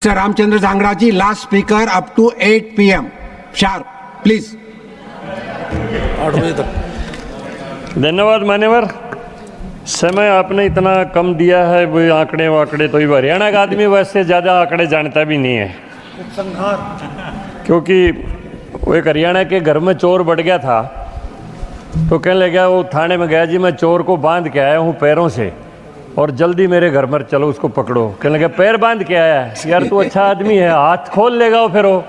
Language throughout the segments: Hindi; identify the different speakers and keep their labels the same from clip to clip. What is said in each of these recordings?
Speaker 1: Sir Ramchandra Zangra ji, last speaker up to 8 p.m. Sharp, please.
Speaker 2: 8 बजे तक।
Speaker 3: धन्यवाद मान्यवर। समय आपने इतना कम दिया है, वो आंकड़े वाकड़े तो ये हरियाणा का आदमी वैसे ज़्यादा आंकड़े जानता भी नहीं है, क्योंकि वो एक हरियाणा के घर में चोर बढ़ गया था तो कहने लगा, वो थाने में गया, जी मैं चोर को बांध के आया हूँ पैरों से और जल्दी मेरे घर में चलो उसको पकड़ो। कहने लगा पैर बांध के आया है, यार तू अच्छा आदमी है, हाथ खोल लेगा वो, फिर वो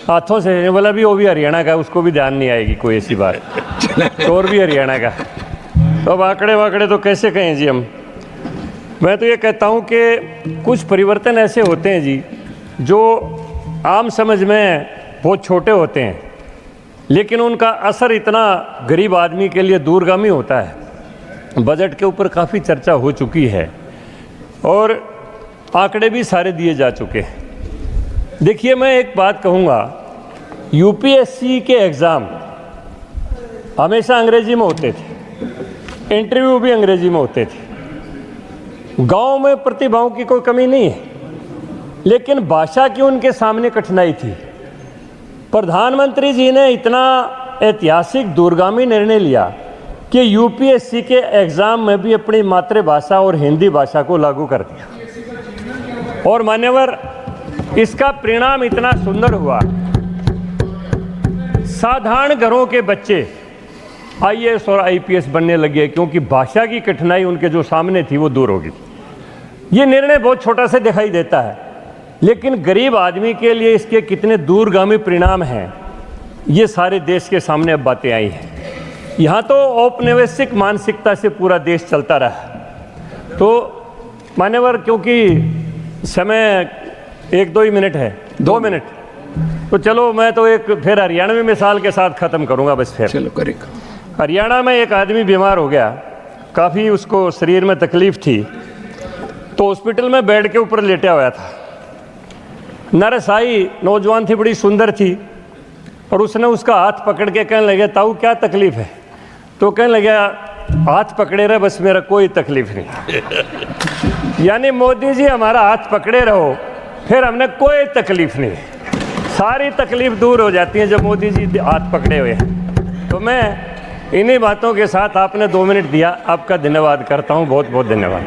Speaker 3: हाथों से। बोला भी वो भी हरियाणा का, उसको भी ध्यान नहीं आएगी कोई ऐसी बात, चोर भी हरियाणा का। तो अब आंकड़े वाकड़े तो कैसे कहें जी हम। मैं तो ये कहता हूँ कि कुछ परिवर्तन ऐसे होते हैं जी जो आम समझ में बहुत छोटे होते हैं, लेकिन उनका असर इतना गरीब आदमी के लिए दूरगामी होता है। बजट के ऊपर काफ़ी चर्चा हो चुकी है और आंकड़े भी सारे दिए जा चुके हैं। देखिए, मैं एक बात कहूँगा, यूपीएससी के एग्ज़ाम हमेशा अंग्रेजी में होते थे, इंटरव्यू भी अंग्रेजी में होते थे। गांव में प्रतिभाओं की कोई कमी नहीं है, लेकिन भाषा की उनके सामने कठिनाई थी। प्रधानमंत्री जी ने इतना ऐतिहासिक दूरगामी निर्णय लिया कि यूपीएससी के एग्ज़ाम में भी अपनी मातृभाषा और हिंदी भाषा को लागू कर दिया। और मान्यवर, इसका परिणाम इतना सुंदर हुआ, साधारण घरों के बच्चे आईएएस और आईपीएस बनने लगे, क्योंकि भाषा की कठिनाई उनके जो सामने थी वो दूर होगी। ये निर्णय बहुत छोटा सा दिखाई देता है, लेकिन गरीब आदमी के लिए इसके कितने दूरगामी परिणाम हैं, ये सारे देश के सामने अब बातें आई हैं। यहाँ तो औपनिवेशिक मानसिकता से पूरा देश चलता रहा। तो मान्यवर, क्योंकि समय 1-2 ही मिनट है, 2 मिनट, तो चलो मैं तो एक फिर हरियाणवी मिसाल के साथ ख़त्म करूँगा बस। फिर
Speaker 1: चलो करेगा।
Speaker 3: हरियाणा में एक आदमी बीमार हो गया, काफ़ी उसको शरीर में तकलीफ़ थी, तो हॉस्पिटल में बेड के ऊपर लेटा हुआ था। नर्स आई, नौजवान थी, बड़ी सुंदर थी, और उसने उसका हाथ पकड़ के कहने लगे, ताऊ क्या तकलीफ़ है? तो कहने लगा, हाथ पकड़े रहे बस, मेरा कोई तकलीफ़ नहीं। यानी मोदी जी हमारा हाथ पकड़े रहो, फिर हमने कोई तकलीफ़ नहीं, सारी तकलीफ़ दूर हो जाती है जब मोदी जी हाथ पकड़े हुए हैं। तो मैं इन्हीं बातों के साथ, आपने 2 मिनट दिया, आपका धन्यवाद करता हूँ, बहुत बहुत धन्यवाद।